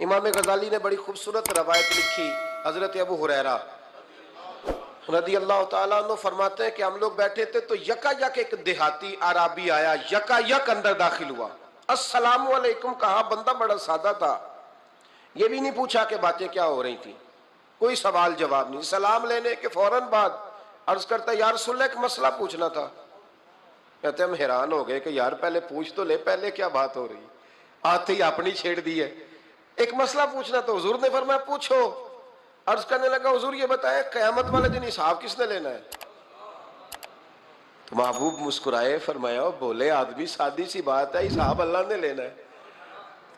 امام غزالی نے بڑی خوبصورت روایت لکھی، حضرت ابو ہریرہ رضی اللہ تعالیٰ عنہ فرماتے ہیں کہ ہم لوگ بیٹھے تھے تو یکا یک ایک دیہاتی عربی آیا، یکا یک اندر داخل ہوا، السلام علیکم کہا۔ بندہ بڑا سادہ تھا، یہ بھی نہیں پوچھا کہ باتیں کیا ہو رہی تھیں، کوئی سوال جواب نہیں، سلام لینے کے فوراً بعد عرض کرتا یا رسول اللہ ایک مسئلہ پوچھنا تھا۔ کہتے ہم حیران ہو گئے کہ یار پہلے پوچھ تو لے، پہلے کیا بات ہو رہی، آتے ہی اپنی چھیڑ دی ہے۔ ایک مسئلہ پوچھنا تو حضور نے فرمایا پوچھو۔ عرض کرنے لگا حضور یہ بتائیں قیامت والے دن حساب کس نے لینا ہے؟ تو محبوب مسکرائے، فرمایا بولے آدمی سادی سی بات ہے، حساب اللہ نے لینا ہے۔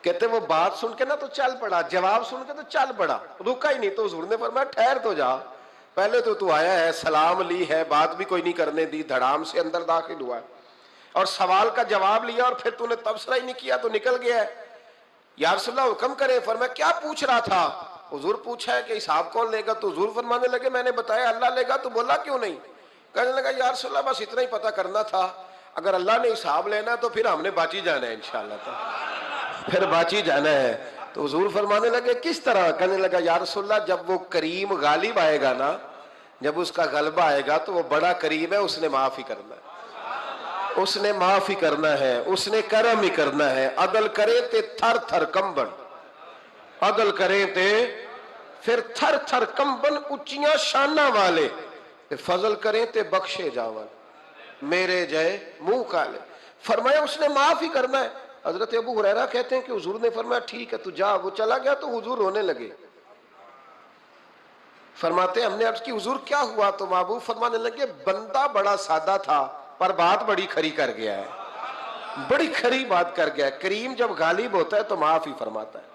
کہتے وہ بات سن کے نا تو چل پڑا، جواب سن کے تو چل پڑا، رکا ہی نہیں۔ تو حضور نے فرمایا ٹھہر تو جا، پہلے تو آیا ہے، سلام لی ہے، بات بھی کوئی نہیں کرنے دی، دھڑام سے اندر داخل ہوا ہے اور سوال کا جواب لیا اور پھر تو نے تبصرہ ہی نہیں کیا تو نکل گیا ہے۔ یا رسول اللہ حکم کرے۔ فرمایا کیا پوچھ رہا تھا؟ حضور پوچھا ہے کہ حساب کون لے گا؟ تو حضور فرمانے لگے میں نے بتایا اللہ لے گا۔ تو بولا کیوں نہیں؟ کہنے لگا یا رسول اللہ بس اتنا ہی پتہ کرنا تھا، اگر اللہ نے حساب لینا تو پھر ہم نے باچی جانا ہے انشاءاللہ تعالی، پھر باچی جانا ہے۔ تو حضور فرمانے لگے کس طرح؟ کہنے لگا یا رسول اللہ جب وہ کریم غالب آئے گا نا، جب اس کا غلبہ آئے گا تو وہ بڑا کریم ہے، اس نے معاف ہی کرنا ہے، اس نے معاف ہی کرنا ہے، اس نے کرم ہی کرنا ہے۔ عدل کرے تے تھر تھر کمبن، عدل کرے تے پھر تھر تھر کمبن، اچیاں شانہ والے فضل کریں تے بخشے جاون، میرے جائے منہ کالے۔ فرمایا اس نے معاف ہی کرنا ہے۔ حضرت ابو ہریرہ کہتے ہیں کہ حضور نے فرمایا ٹھیک ہے تو جا۔ وہ چلا گیا تو حضور رونے لگے۔ فرماتے ہم نے عرض کی حضور کیا ہوا؟ تو محبوب فرمانے لگے بندہ بڑا سادہ تھا پر بات بڑی کھری کر گیا ہے، بڑی کھری بات کر گیا ہے۔ کریم جب غالب ہوتا ہے تو معاف ہی فرماتا ہے۔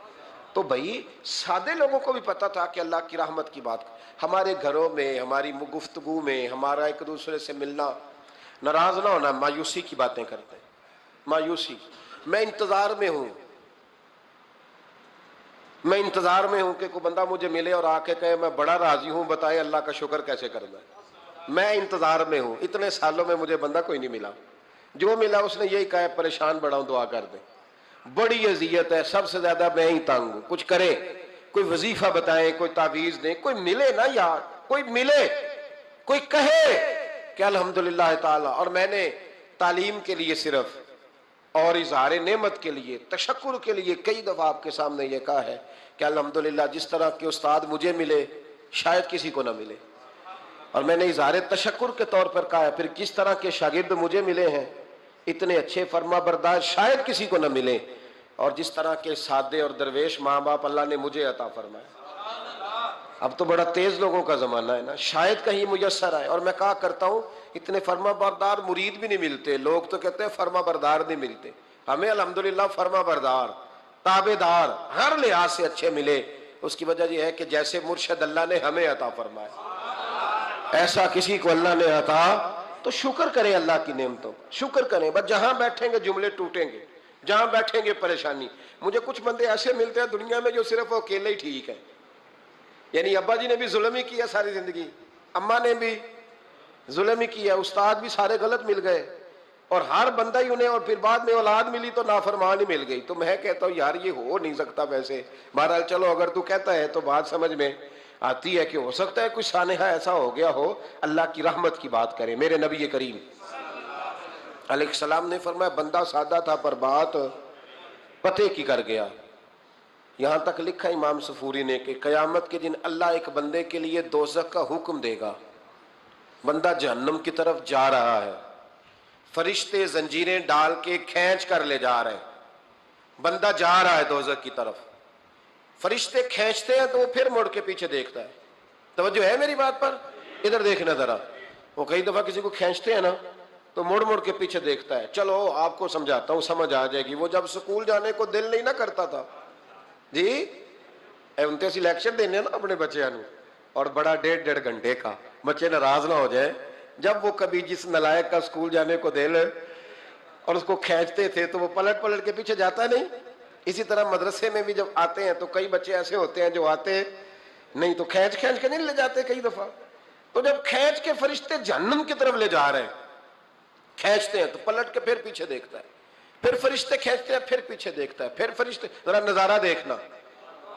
تو بھائی سادے لوگوں کو بھی پتا تھا کہ اللہ کی رحمت کی بات، ہمارے گھروں میں ہماری گفتگو میں ہمارا ایک دوسرے سے ملنا، ناراض نہ ہونا، مایوسی کی باتیں کرتے ہیں، مایوسی۔ میں انتظار میں ہوں کہ کوئی بندہ مجھے ملے اور آ کے کہے میں بڑا راضی ہوں، بتائے اللہ کا شکر کیسے کرنا ہے۔ میں انتظار میں ہوں، اتنے سالوں میں مجھے بندہ کوئی نہیں ملا، جو ملا اس نے یہی کہا ہے پریشان بڑا ہوں دعا کر دیں، بڑی اذیت ہے، سب سے زیادہ میں ہی تنگ ہوں، کچھ کرے، کوئی وظیفہ بتائیں، کوئی تعویذ دیں، کوئی ملے نا یار، کوئی ملے، کوئی کہے کہ الحمدللہ تعالی۔ اور میں نے تعلیم کے لیے صرف اور اظہار نعمت کے لیے، تشکر کے لیے کئی دفعہ آپ کے سامنے یہ کہا ہے کہ الحمدللہ جس طرح کے استاد مجھے ملے شاید کسی کو نہ ملے، اور میں نے اظہار تشکر کے طور پر کہا ہے پھر کس طرح کے شاگرد مجھے ملے ہیں اتنے اچھے فرما بردار شاید کسی کو نہ ملے، اور جس طرح کے سادے اور درویش ماں باپ اللہ نے مجھے عطا فرمایا۔ اب تو بڑا تیز لوگوں کا زمانہ ہے نا، شاید کہیں میسر آئے۔ اور میں کہا کرتا ہوں اتنے فرما بردار مرید بھی نہیں ملتے، لوگ تو کہتے ہیں فرما بردار نہیں ملتے، ہمیں الحمدللہ فرما بردار تابع دار ہر لحاظ سے اچھے ملے۔ اس کی وجہ یہ ہے کہ جیسے مرشد اللہ نے ہمیں عطا فرمایا ایسا کسی کو اللہ نے عطا، تو شکر کریں اللہ کی نعمتوں، شکر کریں۔ بس جہاں بیٹھیں گے جملے ٹوٹیں گے، جہاں بیٹھیں گے پریشانی۔ مجھے کچھ بندے ایسے ملتے ہیں دنیا میں جو صرف وہ اکیلے ہی ٹھیک ہے، یعنی ابا جی نے بھی ظلم ہی کیا ساری زندگی، اماں نے بھی ظلم ہی کیا، استاد بھی سارے غلط مل گئے، اور ہر بندہ ہی انہیں، اور پھر بعد میں اولاد ملی تو نافرمان ہی مل گئی۔ تو میں کہتا ہوں یار یہ ہو نہیں سکتا ویسے۔ بہرحال چلو اگر تو کہتا ہے تو بات سمجھ میں آتی ہے کہ ہو سکتا ہے کوئی سانحہ ایسا ہو گیا ہو۔ اللہ کی رحمت کی بات کریں۔ میرے نبی کریم علیہ السلام نے فرمایا بندہ سادہ تھا پر بات پتے کی کر گیا۔ یہاں تک لکھا امام صفوری نے کہ قیامت کے دن اللہ ایک بندے کے لیے دوزخ کا حکم دے گا، بندہ جہنم کی طرف جا رہا ہے، فرشتے زنجیریں ڈال کے کھینچ کر لے جا رہے ہیں، بندہ جا رہا ہے دوزخ کی طرف، فرشتے کھینچتے ہیں تو وہ پھر مڑ کے پیچھے دیکھتا ہے۔ توجہ ہے میری بات پر؟ ادھر دیکھنا ذرا، وہ کئی دفعہ کسی کو کھینچتے ہیں نا تو مڑ مڑ کے پیچھے دیکھتا ہے۔ چلو آپ کو سمجھاتا ہوں، سمجھ آ جائے گی۔ وہ جب سکول جانے کو دل نہیں نہ کرتا تھا جی، انتے سی لیکچر دینے نا اپنے بچیاں نو، اور بڑا 1.5 گھنٹے کا، بچے ناراض نہ ہو جائے، جب وہ کبھی جس نلائق کا سکول جانے کو دل اور اس کو کھینچتے تھے تو وہ پلٹ پلٹ کے پیچھے جاتا نہیں۔ اسی طرح مدرسے میں بھی جب آتے ہیں تو کئی بچے ایسے ہوتے ہیں جو آتے نہیں تو کھینچ کھینچ کے نہیں لے جاتے کئی دفعہ۔ تو جب کھینچ کے فرشتے جہنم کی طرف لے جا رہے ہیں، کھینچتے ہیں تو پلٹ کے پھر پیچھے دیکھتا ہے، پھر فرشتے کھینچتے ہیں پھر پیچھے دیکھتا ہے، پھر فرشتے، ذرا نظارہ دیکھنا،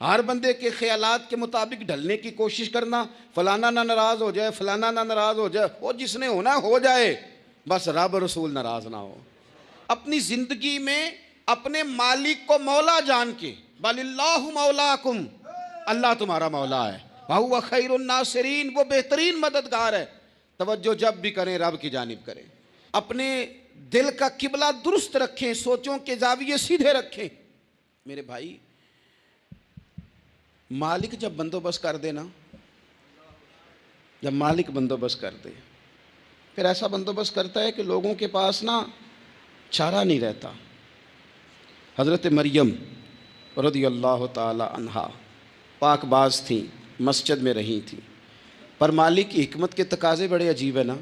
ہر بندے کے خیالات کے مطابق ڈھلنے کی کوشش کرنا، فلانا نہ ناراض ہو جائے، فلانا نہ ناراض ہو جائے، وہ جس نے ہونا ہو جائے، بس رب رسول ناراض نہ ہو۔ اپنی زندگی میں اپنے مالک کو مولا جان کے، بل اللہ مولاکم، اللہ تمہارا مولا ہے، وَهُوَ خَيْرُ النَّاصِرِينَ، وہ بہترین مددگار ہے۔ توجہ جب بھی کریں رب کی جانب کریں، اپنے دل کا قبلہ درست رکھیں، سوچوں کے زاویے سیدھے رکھیں۔ میرے بھائی، مالک جب بندوبست کر دے نا، جب مالک بندوبست کر دے، پھر ایسا بندوبست کرتا ہے کہ لوگوں کے پاس نا چارہ نہیں رہتا۔ حضرت مریم رضی اللہ تعالی عنہا پاک باز تھیں، مسجد میں رہی تھیں، پر مالک کی حکمت کے تقاضے بڑے عجیب ہیں نا۔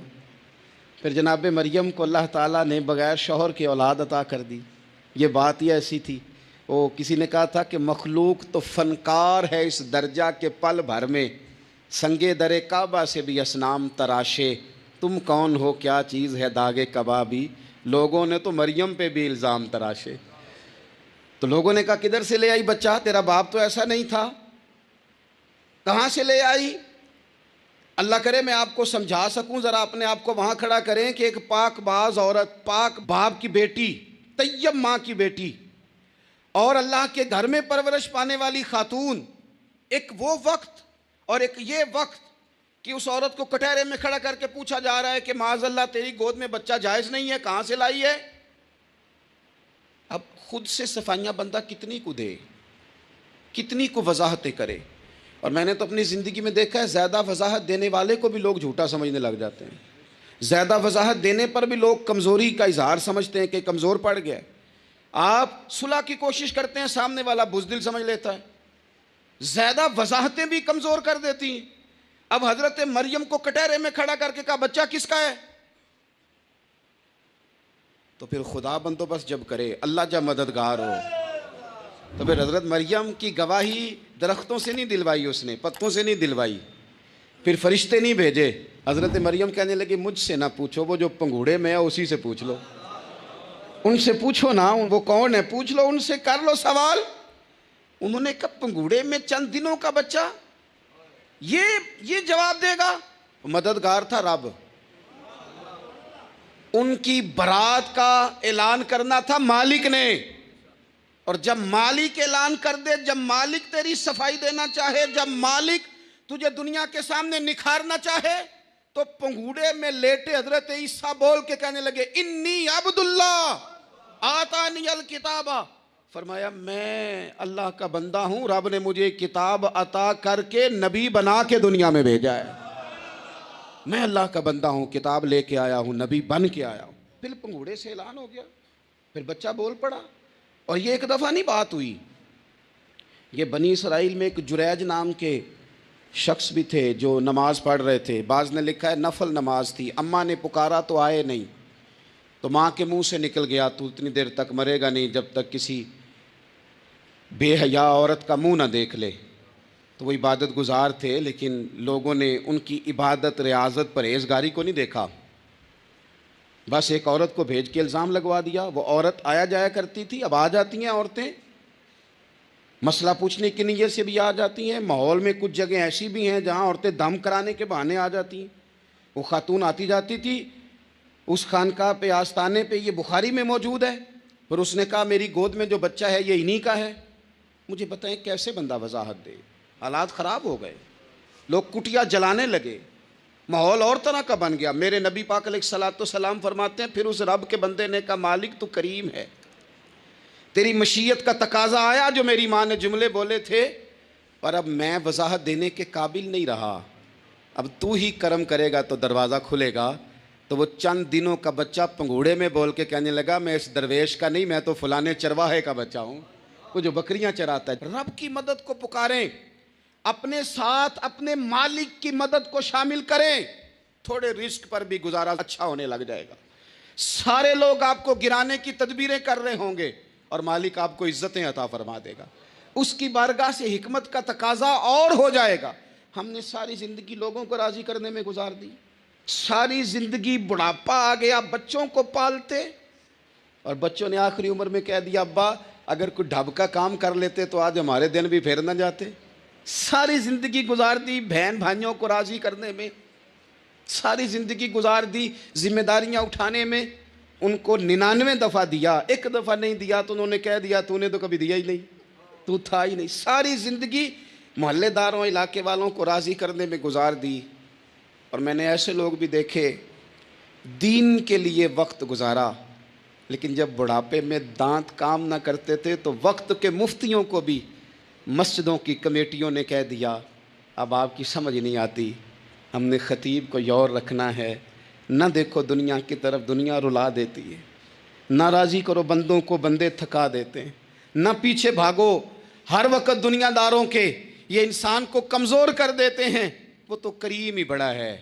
پھر جناب مریم کو اللہ تعالیٰ نے بغیر شوہر کی اولاد عطا کر دی۔ یہ بات ہی ایسی تھی، وہ کسی نے کہا تھا کہ مخلوق تو فنکار ہے اس درجہ کے پل بھر میں، سنگے در کعبہ سے بھی اصنام تراشے، تم کون ہو کیا چیز ہے داغ کبابی، لوگوں نے تو مریم پہ بھی الزام تراشے۔ تو لوگوں نے کہا کدھر سے لے آئی بچہ، تیرا باپ تو ایسا نہیں تھا، کہاں سے لے آئی؟ اللہ کرے میں آپ کو سمجھا سکوں، ذرا اپنے آپ کو وہاں کھڑا کریں کہ ایک پاک باز عورت، پاک باپ کی بیٹی، طیب ماں کی بیٹی، اور اللہ کے گھر میں پرورش پانے والی خاتون، ایک وہ وقت اور ایک یہ وقت کہ اس عورت کو کٹہرے میں کھڑا کر کے پوچھا جا رہا ہے کہ معاذ اللہ تیری گود میں بچہ جائز نہیں ہے، کہاں سے لائی ہے؟ اب خود سے صفائیاں بندہ کتنی کو دے، کتنی کو وضاحتیں کرے۔ اور میں نے تو اپنی زندگی میں دیکھا ہے، زیادہ وضاحت دینے والے کو بھی لوگ جھوٹا سمجھنے لگ جاتے ہیں، زیادہ وضاحت دینے پر بھی لوگ کمزوری کا اظہار سمجھتے ہیں کہ کمزور پڑ گیا ہے۔ آپ صلح کی کوشش کرتے ہیں، سامنے والا بزدل سمجھ لیتا ہے، زیادہ وضاحتیں بھی کمزور کر دیتی ہیں۔ اب حضرت مریم کو کٹہرے میں کھڑا کر کے کہا بچہ کس کا ہے؟ تو پھر خدا بندوبست جب کرے، اللہ جب مددگار ہو، تو پھر حضرت مریم کی گواہی درختوں سے نہیں دلوائی، اس نے پتوں سے نہیں دلوائی، پھر فرشتے نہیں بھیجے۔ حضرت مریم کہنے لگی مجھ سے نہ پوچھو، وہ جو پنگوڑے میں ہے اسی سے پوچھ لو، ان سے پوچھو نا، وہ کون ہے پوچھ لو، ان سے کر لو سوال۔ انہوں نے کہا پنگوڑے میں چند دنوں کا بچہ، یہ جواب دے گا؟ مددگار تھا رب، ان کی برات کا اعلان کرنا تھا مالک نے، اور جب مالک اعلان کر دے، جب مالک تیری صفائی دینا چاہے، جب مالک تجھے دنیا کے سامنے نکھارنا چاہے، تو پنگوڑے میں لیٹے حضرت عیسیٰ بول کے کہنے لگے انی عبداللہ آتانی الکتاب، فرمایا میں اللہ کا بندہ ہوں، رب نے مجھے کتاب عطا کر کے نبی بنا کے دنیا میں بھیجا ہے، میں اللہ کا بندہ ہوں، کتاب لے کے آیا ہوں، نبی بن کے آیا ہوں۔ پھر پنگوڑے سے اعلان ہو گیا، پھر بچہ بول پڑا۔ اور یہ ایک دفعہ نہیں بات ہوئی، یہ بنی اسرائیل میں ایک جریج نام کے شخص بھی تھے جو نماز پڑھ رہے تھے، بعض نے لکھا ہے نفل نماز تھی، اماں نے پکارا تو آئے نہیں، تو ماں کے منہ سے نکل گیا تو اتنی دیر تک مرے گا نہیں جب تک کسی بے حیا عورت کا منہ نہ دیکھ لے۔ تو وہ عبادت گزار تھے، لیکن لوگوں نے ان کی عبادت، ریاضت، پرہیزگاری کو نہیں دیکھا، بس ایک عورت کو بھیج کے الزام لگوا دیا۔ وہ عورت آیا جایا کرتی تھی، اب آ جاتی ہیں عورتیں، مسئلہ پوچھنے کی نیت سے بھی آ جاتی ہیں، ماحول میں کچھ جگہ ایسی بھی ہیں جہاں عورتیں دم کرانے کے بہانے آ جاتی ہیں۔ وہ خاتون آتی جاتی تھی، اس خانقاہ پہ، آستانے پہ، یہ بخاری میں موجود ہے، پھر اس نے کہا میری گود میں جو بچہ ہے یہ انہی کا ہے۔ مجھے بتائیں کیسے بندہ وضاحت دے؟ حالات خراب ہو گئے، لوگ کٹیا جلانے لگے، ماحول اور طرح کا بن گیا۔ میرے نبی پاک علیہ الصلوۃ والسلام فرماتے ہیں پھر اس رب کے بندے نے کہا مالک تو کریم ہے، تیری مشیت کا تقاضا آیا جو میری ماں نے جملے بولے تھے، پر اب میں وضاحت دینے کے قابل نہیں رہا، اب تو ہی کرم کرے گا تو دروازہ کھلے گا۔ تو وہ چند دنوں کا بچہ پنگوڑے میں بول کے کہنے لگا میں اس درویش کا نہیں، میں تو فلانے چرواہے کا بچہ ہوں، وہ جو بکریاں چراتا ہے۔ رب کی مدد کو پکاریں، اپنے ساتھ اپنے مالک کی مدد کو شامل کریں، تھوڑے رزق پر بھی گزارا اچھا ہونے لگ جائے گا۔ سارے لوگ آپ کو گرانے کی تدبیریں کر رہے ہوں گے اور مالک آپ کو عزتیں عطا فرما دے گا، اس کی بارگاہ سے حکمت کا تقاضا اور ہو جائے گا۔ ہم نے ساری زندگی لوگوں کو راضی کرنے میں گزار دی، ساری زندگی بڑھاپا آ گیا بچوں کو پالتے، اور بچوں نے آخری عمر میں کہہ دیا ابا اگر کوئی ڈھب کا کام کر لیتے تو آج ہمارے دن بھی پھیر نہ جاتے. ساری زندگی گزار دی بہن بھائیوں کو راضی کرنے میں, ساری زندگی گزار دی ذمہ داریاں اٹھانے میں. ان کو 99 دفعہ دیا, ایک دفعہ نہیں دیا تو انہوں نے کہہ دیا تو نے تو کبھی دیا ہی نہیں, تو تھا ہی نہیں. ساری زندگی محلے داروں علاقے والوں کو راضی کرنے میں گزار دی. اور میں نے ایسے لوگ بھی دیکھے دین کے لیے وقت گزارا, لیکن جب بڑھاپے میں دانت کام نہ کرتے تھے تو وقت کے مفتیوں کو بھی مسجدوں کی کمیٹیوں نے کہہ دیا اب آپ کی سمجھ نہیں آتی, ہم نے خطیب کو یور رکھنا ہے, نہ دیکھو دنیا کی طرف, دنیا رلا دیتی ہے, نہ راضی کرو بندوں کو, بندے تھکا دیتے ہیں, نہ پیچھے بھاگو ہر وقت دنیا داروں کے, یہ انسان کو کمزور کر دیتے ہیں. وہ تو کریم ہی بڑا ہے,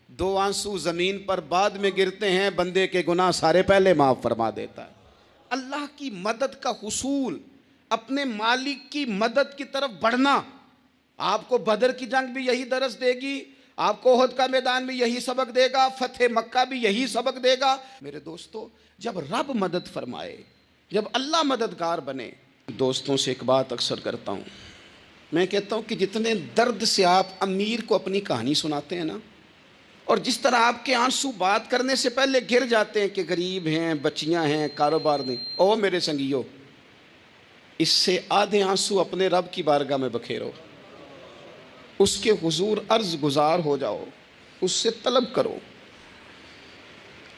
2 آنسو زمین پر بعد میں گرتے ہیں, بندے کے گناہ سارے پہلے معاف فرما دیتا ہے. اللہ کی مدد کا حصول, اپنے مالک کی مدد کی طرف بڑھنا. آپ کو بدر کی جنگ بھی یہی درس دے گی, آپ کو احد کا میدان بھی یہی سبق دے گا, فتح مکہ بھی یہی سبق دے گا. میرے دوستو, جب رب مدد فرمائے, جب اللہ مددگار بنے. دوستوں سے ایک بات اکثر کرتا ہوں, میں کہتا ہوں کہ جتنے درد سے آپ امیر کو اپنی کہانی سناتے ہیں نا, اور جس طرح آپ کے آنسو بات کرنے سے پہلے گر جاتے ہیں کہ غریب ہیں, بچیاں ہیں, کاروبار نہیں, او میرے سنگیو, اس سے آدھے آنسو اپنے رب کی بارگاہ میں بکھیرو, اس کے حضور عرض گزار ہو جاؤ, اس سے طلب کرو.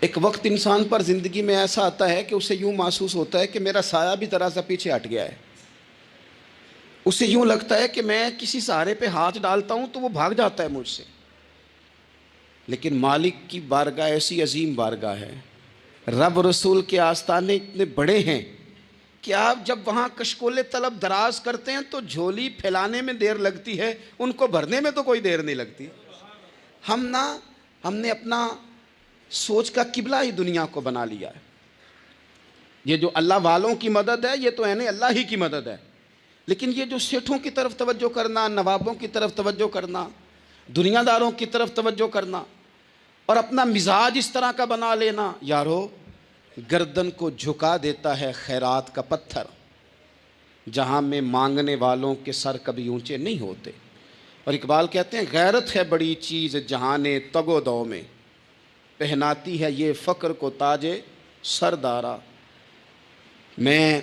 ایک وقت انسان پر زندگی میں ایسا آتا ہے کہ اسے یوں محسوس ہوتا ہے کہ میرا سایہ بھی ذرا سا پیچھے ہٹ گیا ہے. اسے یوں لگتا ہے کہ میں کسی سہارے پہ ہاتھ ڈالتا ہوں تو وہ بھاگ جاتا ہے مجھ سے. لیکن مالک کی بارگاہ ایسی عظیم بارگاہ ہے, رب رسول کے آستانے اتنے بڑے ہیں کہ آپ جب وہاں کشکول طلب دراز کرتے ہیں تو جھولی پھیلانے میں دیر لگتی ہے, ان کو بھرنے میں تو کوئی دیر نہیں لگتی. ہم نے اپنا سوچ کا قبلہ ہی دنیا کو بنا لیا ہے. یہ جو اللہ والوں کی مدد ہے یہ تو ہے نہیں, اللہ ہی کی مدد ہے. لیکن یہ جو سیٹھوں کی طرف توجہ کرنا, نوابوں کی طرف توجہ کرنا, دنیا داروں کی طرف توجہ کرنا, اور اپنا مزاج اس طرح کا بنا لینا, یارو گردن کو جھکا دیتا ہے خیرات کا پتھر, جہاں میں مانگنے والوں کے سر کبھی اونچے نہیں ہوتے. اور اقبال کہتے ہیں غیرت ہے بڑی چیز جہان تگ و دو میں, پہناتی ہے یہ فقر کو تاج سردارا. میں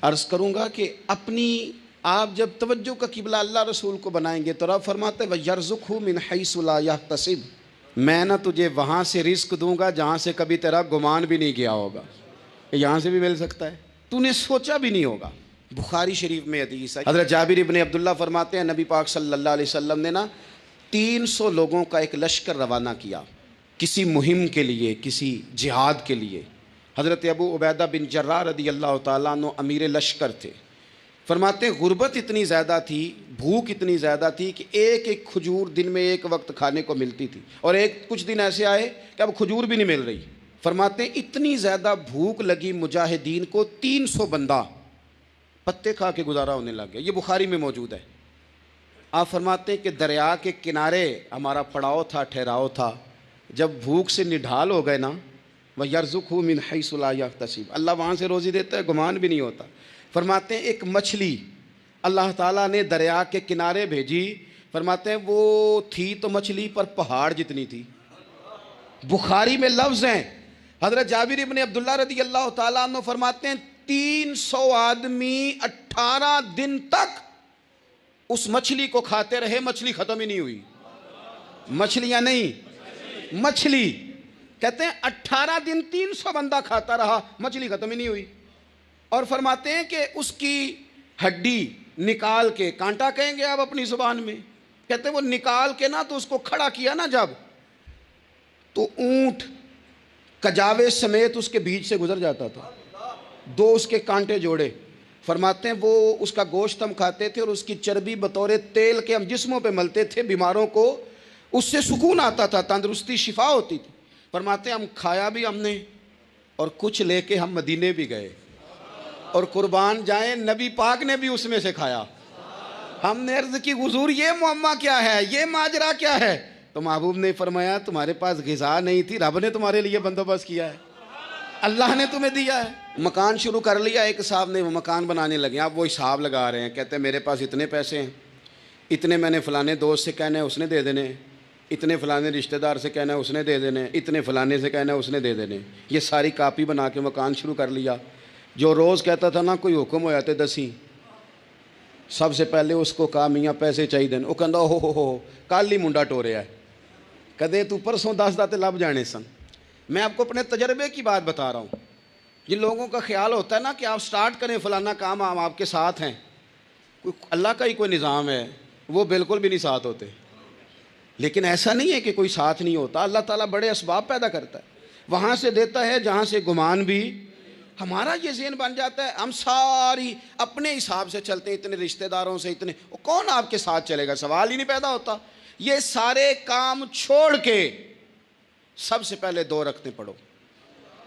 عرض کروں گا کہ اپنی آپ جب توجہ کا قبلہ اللہ رسول کو بنائیں گے تو رب فرماتے ہیں وَيَرْزُقْهُ مِنْ حَيْثُ لَا يَحْتَسِبُ, میں نہ تجھے وہاں سے رزق دوں گا جہاں سے کبھی تیرا گمان بھی نہیں کیا ہوگا. یہاں سے بھی مل سکتا ہے, تو نے سوچا بھی نہیں ہوگا. بخاری شریف میں حدیث ہے, حضرت جابر ابن عبداللہ فرماتے ہیں نبی پاک صلی اللہ علیہ وسلم نے 300 لوگوں کا ایک لشکر روانہ کیا کسی مہم کے لیے, کسی جہاد کے لیے. حضرت ابو عبیدہ بن جراح رضی اللہ تعالیٰ عنہ امیر لشکر تھے. فرماتے ہیں غربت اتنی زیادہ تھی, بھوک اتنی زیادہ تھی کہ ایک ایک کھجور دن میں ایک وقت کھانے کو ملتی تھی, اور کچھ دن ایسے آئے کہ اب کھجور بھی نہیں مل رہی. فرماتے ہیں اتنی زیادہ بھوک لگی مجاہدین کو 300 بندہ پتے کھا کے گزارا ہونے لگ گیا. یہ بخاری میں موجود ہے. آپ فرماتے ہیں کہ دریا کے کنارے ہمارا پڑاؤ تھا, ٹھہراؤ تھا. جب بھوک سے نڈھال ہو گئے نا, وَيَرْزُقْهُ مِنْ حَيْثُ لَا يَحْتَسِبُ, اللہ وہاں سے روزی دیتا ہے, گمان بھی نہیں ہوتا. فرماتے ہیں ایک مچھلی اللہ تعالیٰ نے دریا کے کنارے بھیجی. فرماتے ہیں وہ تھی تو مچھلی پر پہاڑ جتنی تھی. بخاری میں لفظ ہیں, حضرت جابر ابن عبداللہ رضی اللہ تعالیٰ عنہ فرماتے ہیں 300 آدمی 18 دن تک اس مچھلی کو کھاتے رہے, مچھلی ختم ہی نہیں ہوئی. مچھلیاں نہیں, مچھلی. کہتے ہیں 18 دن 300 بندہ کھاتا رہا, مچھلی ختم ہی نہیں ہوئی. اور فرماتے ہیں کہ اس کی ہڈی نکال کے, کانٹا کہیں گے آپ اپنی زبان میں, کہتے ہیں وہ نکال کے نا تو اس کو کھڑا کیا نا جب, تو اونٹ کجاوے سمیت اس کے بیچ سے گزر جاتا تھا, 2 اس کے کانٹے جوڑے. فرماتے ہیں وہ اس کا گوشت ہم کھاتے تھے اور اس کی چربی بطور تیل کے ہم جسموں پہ ملتے تھے, بیماروں کو اس سے سکون آتا تھا, تندرستی شفا ہوتی تھی. فرماتے ہیں ہم کھایا بھی ہم نے, اور کچھ لے کے ہم مدینے بھی گئے, اور قربان جائیں نبی پاک نے بھی اس میں سے کھایا. ہم نے عرض کی حضور یہ معمہ کیا ہے, یہ ماجرا کیا ہے؟ تو محبوب نے فرمایا تمہارے پاس غذا نہیں تھی, رب نے تمہارے لیے بندوبست کیا ہے. اللہ نے تمہیں دیا ہے. مکان شروع کر لیا ایک صاحب نے, وہ مکان بنانے لگے, آپ وہ حساب لگا رہے ہیں, کہتے ہیں میرے پاس اتنے پیسے ہیں, اتنے میں نے فلانے دوست سے کہنا ہے اس نے دے دینے, اتنے فلانے رشتہ دار سے کہنا ہے اس نے دے دینے, اتنے فلانے سے کہنا ہے اس نے دے دینے. یہ ساری کاپی بنا کے مکان شروع کر لیا. جو روز کہتا تھا نا کوئی حکم ہو جاتے 10 ہی, سب سے پہلے اس کو کہا میاں پیسے چاہیے. وہ کہندا ہو کل ہی منڈا ٹوریا ہے, کدے تو پرسوں 10 داتے لب جانے سن. میں آپ کو اپنے تجربے کی بات بتا رہا ہوں. جن لوگوں کا خیال ہوتا ہے نا کہ آپ سٹارٹ کریں فلانا کام, ہم آپ کے ساتھ ہیں, اللہ کا ہی کوئی نظام ہے, وہ بالکل بھی نہیں ساتھ ہوتے. لیکن ایسا نہیں ہے کہ کوئی ساتھ نہیں ہوتا. اللہ تعالیٰ بڑے اسباب پیدا کرتا ہے, وہاں سے دیتا ہے جہاں سے گمان بھی. ہمارا یہ ذہن بن جاتا ہے ہم ساری اپنے حساب سے چلتے ہیں, اتنے رشتہ داروں سے اتنے, کون آپ کے ساتھ چلے گا, سوال ہی نہیں پیدا ہوتا. یہ سارے کام چھوڑ کے سب سے پہلے 2 رکعتیں پڑھو,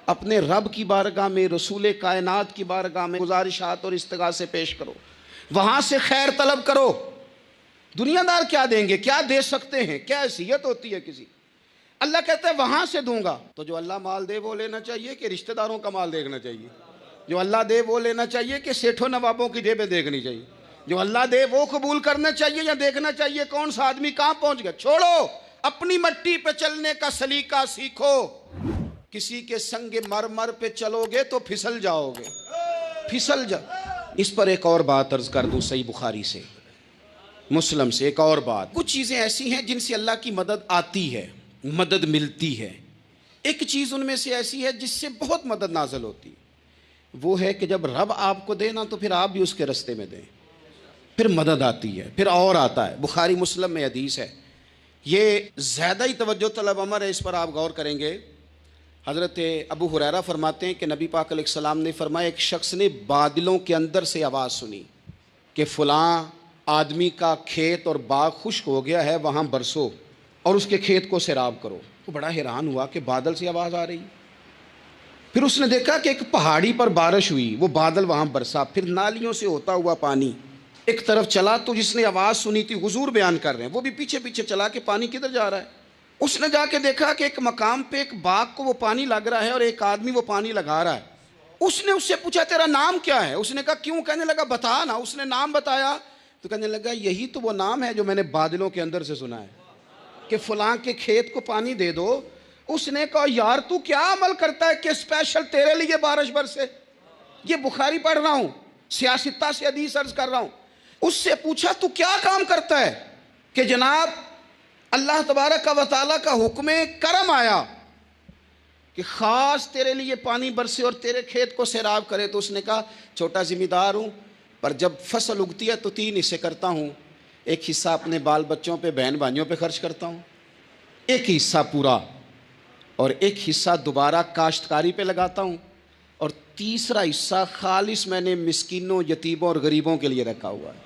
اپنے رب کی بارگاہ میں, رسول کائنات کی بارگاہ میں گزارشات اور استغاثے پیش کرو, وہاں سے خیر طلب کرو. دنیا دار کیا دیں گے, کیا دے سکتے ہیں, کیا حیثیت ہوتی ہے کسی. اللہ کہتا ہے وہاں سے دوں گا. تو جو اللہ مال دے وہ لینا چاہیے کہ رشتہ داروں کا مال دیکھنا چاہیے؟ جو اللہ دے وہ لینا چاہیے کہ سیٹھوں نوابوں کی جیبیں دیکھنی چاہیے؟ جو اللہ دے وہ قبول کرنا چاہیے یا دیکھنا چاہیے کون سا آدمی کہاں پہنچ گیا؟ چھوڑو, اپنی مٹی پہ چلنے کا سلیقہ سیکھو. کسی کے سنگ مرمر پہ چلو گے تو پھسل جاؤ گے, پھسل جا. اس پر ایک اور بات عرض کر دوں, صحیح بخاری سے, مسلم سے ایک اور بات. کچھ چیزیں ایسی ہیں جن سے اللہ کی مدد آتی ہے, مدد ملتی ہے. ایک چیز ان میں سے ایسی ہے جس سے بہت مدد نازل ہوتی ہے, وہ ہے کہ جب رب آپ کو دے نا تو پھر آپ بھی اس کے رستے میں دیں, پھر مدد آتی ہے, پھر اور آتا ہے. بخاری مسلم میں حدیث ہے, یہ زیادہ ہی توجہ طلب امر ہے, اس پر آپ غور کریں گے. حضرت ابو ہریرہ فرماتے ہیں کہ نبی پاک علیہ السلام نے فرمایا ایک شخص نے بادلوں کے اندر سے آواز سنی کہ فلاں آدمی کا کھیت اور باغ خشک ہو گیا ہے, وہاں برسو اور اس کے کھیت کو سیراب کرو. وہ بڑا حیران ہوا کہ بادل سے آواز آ رہی. پھر اس نے دیکھا کہ ایک پہاڑی پر بارش ہوئی, وہ بادل وہاں برسا, پھر نالیوں سے ہوتا ہوا پانی ایک طرف چلا. تو جس نے آواز سنی تھی, حضور بیان کر رہے ہیں, وہ بھی پیچھے پیچھے چلا کہ پانی کدھر جا رہا ہے. اس نے جا کے دیکھا کہ ایک مقام پہ ایک باغ کو وہ پانی لگ رہا ہے اور ایک آدمی وہ پانی لگا رہا ہے. اس نے اس سے پوچھا تیرا نام کیا ہے؟ اس نے کہا کیوں؟ کہنے لگا بتا نا. اس نے نام بتایا تو کہنے لگا یہی تو وہ نام ہے جو میں نے بادلوں کے اندر سے سنا ہے کہ فلاں کے کھیت کو پانی دے دو. اس نے کہا یار تو کیا عمل کرتا ہے کہ اسپیشل تیرے لیے بارش برسے. یہ بخاری پڑھ رہا ہوں, سیاستہ سے حدیث عرض کر رہا ہوں. اس سے پوچھا تو کیا کام کرتا ہے کہ جناب اللہ تبارک و تعالیٰ کا حکم کرم آیا کہ خاص تیرے لیے پانی برسے اور تیرے کھیت کو سیراب کرے. تو اس نے کہا چھوٹا ذمہ دار ہوں, پر جب فصل اگتی ہے تو 3 حصے کرتا ہوں. ایک حصہ اپنے بال بچوں پہ, بہن بھائیوں پہ خرچ کرتا ہوں, ایک حصہ پورا, اور ایک حصہ دوبارہ کاشتکاری پہ لگاتا ہوں, اور تیسرا حصہ خالص میں نے مسکینوں, یتیموں اور غریبوں کے لیے رکھا ہوا ہے.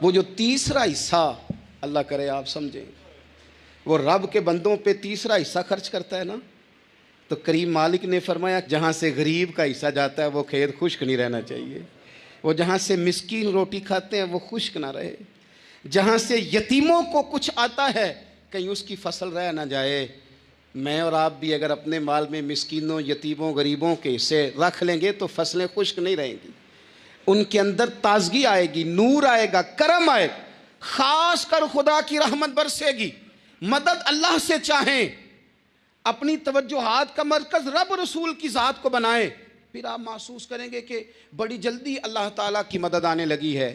وہ جو تیسرا حصہ, اللہ کرے آپ سمجھیں, وہ رب کے بندوں پہ تیسرا حصہ خرچ کرتا ہے نا, تو کریم مالک نے فرمایا جہاں سے غریب کا حصہ جاتا ہے وہ کھیت خشک نہیں رہنا چاہیے. وہ جہاں سے مسکین روٹی کھاتے ہیں وہ خشک نہ رہے. جہاں سے یتیموں کو کچھ آتا ہے کہیں اس کی فصل رہ نہ جائے. میں اور آپ بھی اگر اپنے مال میں مسکینوں, یتیموں, غریبوں کے حصے رکھ لیں گے تو فصلیں خشک نہیں رہیں گی. ان کے اندر تازگی آئے گی, نور آئے گا, کرم آئے گا, خاص کر خدا کی رحمت برسے گی. مدد اللہ سے چاہیں, اپنی توجہات کا مرکز رب رسول کی ذات کو بنائیں, پھر آپ محسوس کریں گے کہ بڑی جلدی اللہ تعالیٰ کی مدد آنے لگی ہے.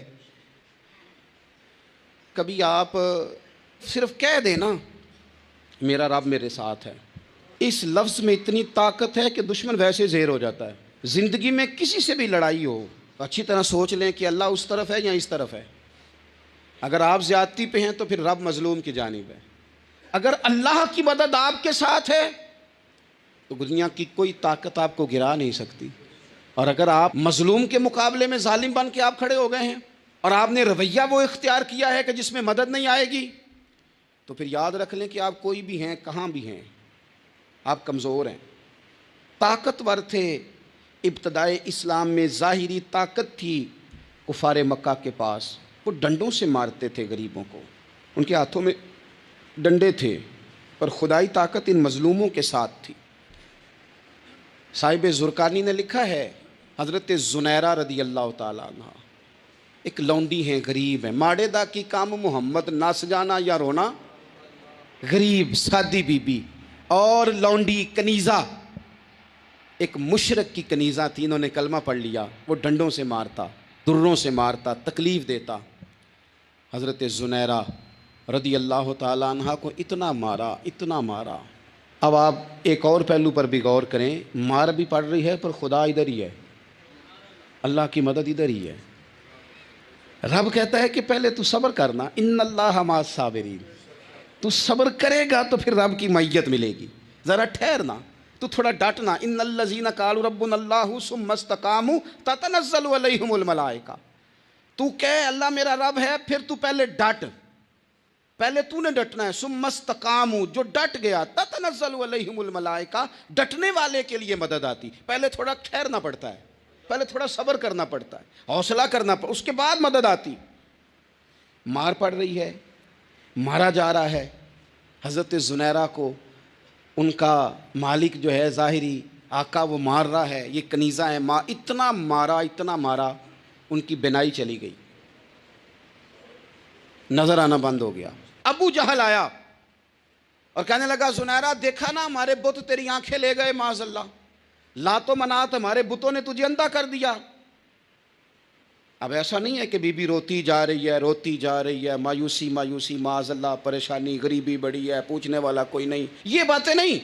کبھی آپ صرف کہہ دیں نا میرا رب میرے ساتھ ہے, اس لفظ میں اتنی طاقت ہے کہ دشمن ویسے زہر ہو جاتا ہے. زندگی میں کسی سے بھی لڑائی ہو, اچھی طرح سوچ لیں کہ اللہ اس طرف ہے یا اس طرف ہے. اگر آپ زیادتی پہ ہیں تو پھر رب مظلوم کی جانب ہے. اگر اللہ کی مدد آپ کے ساتھ ہے تو دنیا کی کوئی طاقت آپ کو گرا نہیں سکتی. اور اگر آپ مظلوم کے مقابلے میں ظالم بن کے آپ کھڑے ہو گئے ہیں اور آپ نے رویہ وہ اختیار کیا ہے کہ جس میں مدد نہیں آئے گی, تو پھر یاد رکھ لیں کہ آپ کوئی بھی ہیں, کہاں بھی ہیں, آپ کمزور ہیں. طاقتور تھے ابتدائے اسلام میں, ظاہری طاقت تھی کفار مکہ کے پاس, وہ ڈنڈوں سے مارتے تھے غریبوں کو, ان کے ہاتھوں میں ڈنڈے تھے, پر خدائی طاقت ان مظلوموں کے ساتھ تھی. صاحب زرقانی نے لکھا ہے حضرت زنیرہ رضی اللہ تعالیٰ عنہ ایک لونڈی ہیں، غریب ہیں، ماڑے دا کی کام محمد نس جانا یا رونا، غریب سادی بی بی اور لونڈی کنیزہ، ایک مشرک کی کنیزہ تھی، انہوں نے کلمہ پڑھ لیا، وہ ڈنڈوں سے مارتا، دروں سے مارتا، تکلیف دیتا۔ حضرت زنیرہ رضی اللہ تعالیٰ عنہ کو اتنا مارا، اتنا مارا۔ اب آپ ایک اور پہلو پر بھی غور کریں، مار بھی پڑ رہی ہے پر خدا ادھر ہی ہے، اللہ کی مدد ادھر ہی ہے۔ رب کہتا ہے کہ پہلے تو صبر کرنا، ان اللہ مع الصابرین، تو صبر کرے گا تو پھر رب کی معیت ملے گی، ذرا ٹھہرنا، تو تھوڑا ڈٹنا۔ ان الذین قالوا ربنا اللہ ثم استقاموا تتنزل علیہم الملائکہ، تو کہے اللہ میرا رب ہے، پھر تو پہلے ڈٹ، پہلے تو نے ڈٹنا ہے۔ ثم استقاموا، جو ڈٹ گیا، تتنزل علیہم الملائکہ، ڈٹنے والے کے لیے مدد آتی، پہلے تھوڑا ٹھہرنا پڑتا ہے، پہلے تھوڑا صبر کرنا پڑتا ہے، حوصلہ کرنا پڑتا، اس کے بعد مدد آتی۔ مار پڑ رہی ہے، مارا جا رہا ہے حضرت زنیرہ کو، ان کا مالک جو ہے ظاہری آقا وہ مار رہا ہے، یہ کنیزہ ہے، اتنا مارا، اتنا مارا، ان کی بینائی چلی گئی، نظر آنا بند ہو گیا۔ ابو جہل آیا اور کہنے لگا زنیرہ دیکھا نا ہمارے بت تیری آنکھیں لے گئے، معاذ اللہ، لات و منات ہمارے بتوں نے تجھے اندھا کر دیا۔ اب ایسا نہیں ہے کہ بی بی روتی جا رہی ہے، روتی جا رہی ہے، مایوسی مایوسی، معاذ اللہ، پریشانی، غریبی بڑی ہے، پوچھنے والا کوئی نہیں، یہ باتیں نہیں۔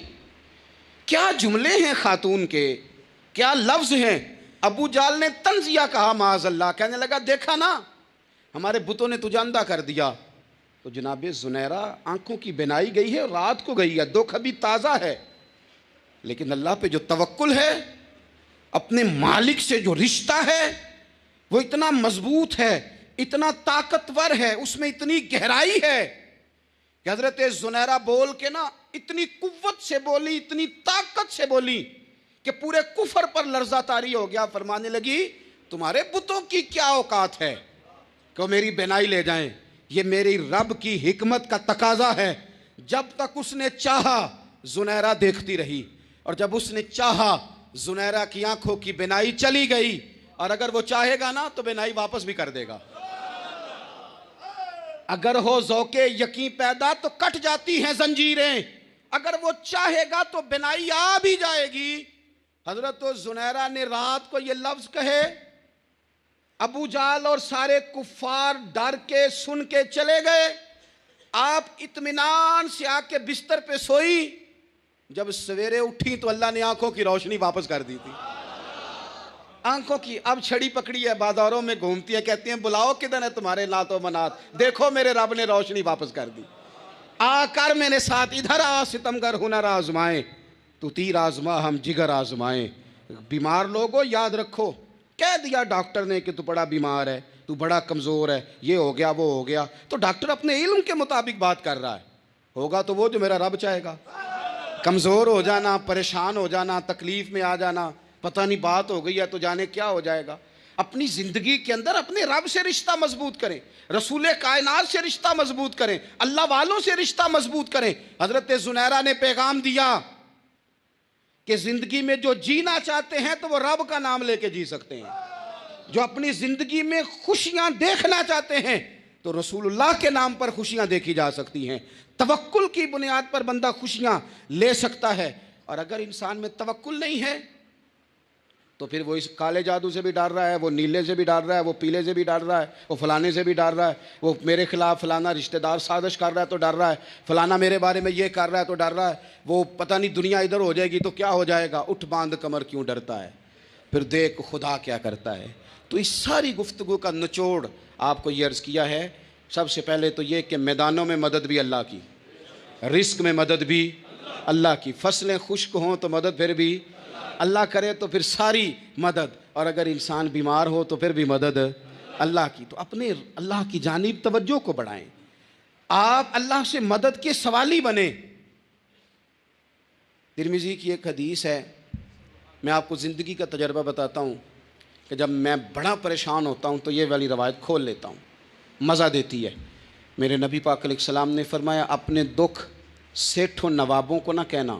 کیا جملے ہیں خاتون کے، کیا لفظ ہیں۔ ابو جہل نے طنزیہ کہا، معاذ اللہ، کہنے لگا دیکھا نا ہمارے بتوں نے تجھے اندھا کر دیا۔ تو جناب زنیرہ آنکھوں کی بینائی گئی ہے، رات کو گئی ہے، دکھ ابھی تازہ ہے، لیکن اللہ پہ جو توکل ہے، اپنے مالک سے جو رشتہ ہے وہ اتنا مضبوط ہے، اتنا طاقتور ہے، اس میں اتنی گہرائی ہے کہ حضرت زنیرہ بول کے نا اتنی قوت سے بولی، اتنی طاقت سے بولی کہ پورے کفر پر لرزہ طاری ہو گیا۔ فرمانے لگی تمہارے بتوں کی کیا اوقات ہے کہ وہ میری بینائی لے جائیں، یہ میری رب کی حکمت کا تقاضا ہے۔ جب تک اس نے چاہا زنیرہ دیکھتی رہی، اور جب اس نے چاہا زنیرہ کی آنکھوں کی بینائی چلی گئی، اور اگر وہ چاہے گا نا تو بینائی واپس بھی کر دے گا۔ اگر ہو ذوق یقین پیدا تو کٹ جاتی ہیں زنجیریں، اگر وہ چاہے گا تو بینائی آ بھی جائے گی۔ حضرت زنیرہ نے رات کو یہ لفظ کہے، ابو جہل اور سارے کفار ڈر کے سن کے چلے گئے، آپ اطمینان سے آ کے بستر پہ سوئی۔ جب سویرے اٹھی تو اللہ نے آنکھوں کی روشنی واپس کر دی تھی، آنکھوں کی۔ اب چھڑی پکڑی ہے، بازاروں میں گھومتی ہے، کہتی ہیں بلاؤ کدھر ہے تمہارے لات و منات، دیکھو میرے رب نے روشنی واپس کر دی۔ آ کر میرے ساتھ ادھر آ، ستمگر ہنر آزمائیں، تو تیر آزما ہم جگر آزمائیں۔ بیمار لوگوں یاد رکھو، کہہ دیا ڈاکٹر نے کہ تو بڑا بیمار ہے، تو بڑا کمزور ہے، یہ ہو گیا وہ ہو گیا، تو ڈاکٹر اپنے علم کے مطابق بات کر رہا ہے، ہوگا تو وہ جو میرا رب چاہے گا۔ کمزور ہو جانا، پریشان ہو جانا، تکلیف میں آ جانا، پتہ نہیں بات ہو گئی ہے تو جانے کیا ہو جائے گا۔ اپنی زندگی کے اندر اپنے رب سے رشتہ مضبوط کریں، رسول کائنات سے رشتہ مضبوط کریں، اللہ والوں سے رشتہ مضبوط کریں۔ حضرت زنیرہ نے پیغام دیا کہ زندگی میں جو جینا چاہتے ہیں تو وہ رب کا نام لے کے جی سکتے ہیں، جو اپنی زندگی میں خوشیاں دیکھنا چاہتے ہیں تو رسول اللہ کے نام پر خوشیاں دیکھی جا سکتی ہیں۔ توکل کی بنیاد پر بندہ خوشیاں لے سکتا ہے، اور اگر انسان میں توکل نہیں ہے تو پھر وہ اس کالے جادو سے بھی ڈر رہا ہے، وہ نیلے سے بھی ڈر رہا ہے، وہ پیلے سے بھی ڈر رہا ہے، وہ فلانے سے بھی ڈر رہا ہے، وہ میرے خلاف فلانا رشتہ دار سازش کر رہا ہے تو ڈر رہا ہے، فلانا میرے بارے میں یہ کر رہا ہے تو ڈر رہا ہے، وہ پتہ نہیں دنیا ادھر ہو جائے گی تو کیا ہو جائے گا، اٹھ باندھ کمر کیوں ڈرتا ہے، پھر دیکھ خدا کیا کرتا ہے۔ تو اس ساری گفتگو کا نچوڑ آپ کو یہ عرض کیا ہے، سب سے پہلے تو یہ کہ میدانوں میں مدد بھی اللہ کی، رزق میں مدد بھی اللہ کی، فصلیں خشک ہوں تو مدد پھر بھی اللہ کرے، تو پھر ساری مدد، اور اگر انسان بیمار ہو تو پھر بھی مدد اللہ کی۔ تو اپنے اللہ کی جانب توجہ کو بڑھائیں، آپ اللہ سے مدد کے سوالی بنیں۔ ترمذی کی ایک حدیث ہے، میں آپ کو زندگی کا تجربہ بتاتا ہوں کہ جب میں بڑا پریشان ہوتا ہوں تو یہ والی روایت کھول لیتا ہوں، مزہ دیتی ہے۔ میرے نبی پاک علیہ السلام نے فرمایا اپنے دکھ سیٹھوں نوابوں کو نہ کہنا،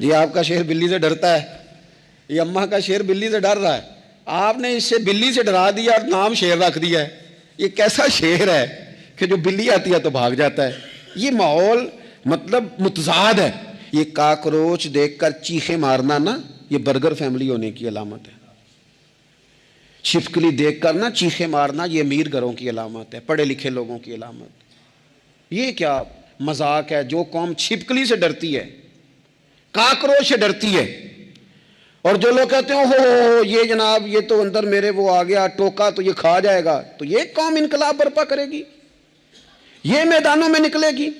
جی آپ کا شیر بلی سے ڈرتا ہے، یہ اماں کا شیر بلی سے ڈر رہا ہے، آپ نے اس سے بلی سے ڈرا دیا اور نام شیر رکھ دیا ہے. یہ کیسا شیر ہے کہ جو بلی آتی ہے تو بھاگ جاتا ہے؟ یہ ماحول مطلب متضاد ہے. یہ کاکروچ دیکھ کر چیخیں مارنا نا، یہ برگر فیملی ہونے کی علامت ہے. چھپکلی دیکھ کر نا چیخیں مارنا، یہ امیر گھروں کی علامت ہے، پڑھے لکھے لوگوں کی علامت. یہ کیا مذاق ہے؟ جو قوم چھپکلی سے ڈرتی ہے، کاکروچ سے ڈرتی ہے، اور جو لوگ کہتے ہیں ہو یہ جناب یہ تو اندر میرے وہ آ گیا ٹوکا تو یہ کھا جائے گا، تو یہ قوم انقلاب برپا کرے گی، یہ میدانوں میں نکلے گی.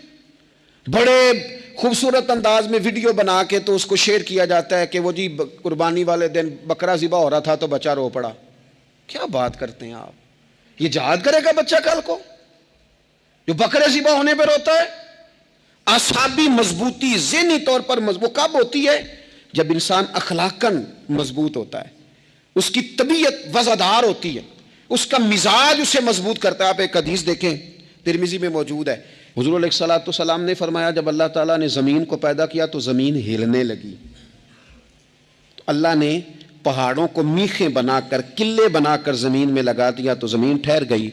بڑے خوبصورت انداز میں ویڈیو بنا کے تو اس کو شیئر کیا جاتا ہے کہ وہ جی قربانی والے دن بکرا ذبح ہو رہا تھا تو بچہ رو پڑا. کیا بات کرتے ہیں آپ؟ یہ جہاد کرے گا بچہ کل کو جو بکرے ذبح ہونے پہ روتا ہے؟ اعصابی مضبوطی ذہنی طور پر مضبوط کب ہوتی ہے؟ جب انسان اخلاقاً مضبوط ہوتا ہے، اس کی طبیعت وزادار ہوتی ہے، اس کا مزاج اسے مضبوط کرتا ہے. آپ ایک حدیث دیکھیں، ترمذی میں موجود ہے. حضور علیہ الصلوۃ والسلام نے فرمایا جب اللہ تعالیٰ نے زمین کو پیدا کیا تو زمین ہلنے لگی. تو اللہ نے پہاڑوں کو میخیں بنا کر قلعے بنا کر زمین میں لگا دیا تو زمین ٹھہر گئی.